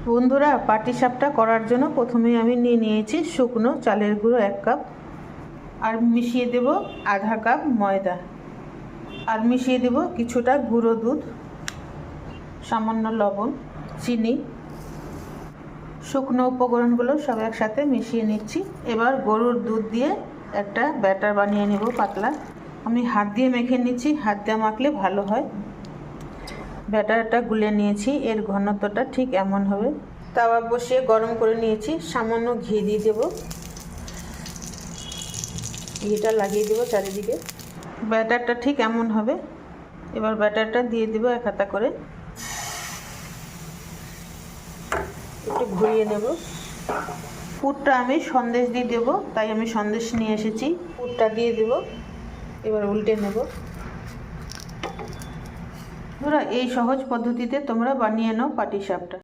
বন্ধুরা, পাটিসাপটা করার জন্য প্রথমেই আমি নিয়ে নিয়েছি শুকনো চালের গুঁড়ো 1 কাপ, আর মিশিয়ে দেব আধা কাপ ময়দা, আর মিশিয়ে দেব কিছুটা গুঁড়ো দুধ, সামান্য লবণ, চিনি। শুকনো উপকরণগুলো সব একসাথে মিশিয়ে নিচ্ছি। এবার গরুর দুধ দিয়ে একটা ব্যাটার বানিয়ে নেব পাতলা। আমি হাত দিয়ে মেখে নিচ্ছি, হাত দিয়ে মাখলে ভালো হয়। ব্যাটারটা গুলে নিয়েছি, এর ঘনত্বটা ঠিক এমন হবে। তাওয়া বসিয়ে গরম করে নিয়েছি, সামান্য ঘি দিয়ে দেবো, ঘিটা লাগিয়ে দেবো চারিদিকে। ব্যাটারটা ঠিক এমন হবে। এবার ব্যাটারটা দিয়ে দেবো 1 হাতা করে, একটু ঘুরিয়ে নেব। পুরটা আমি সন্দেশ দিয়ে দেবো, তাই আমি সন্দেশ নিয়ে এসেছি। পুরটা দিয়ে দেবো, এবার উল্টে নেব। এই সহজ পদ্ধতিতে তোমরা বানিয়ে নাও পাটিসাপটা।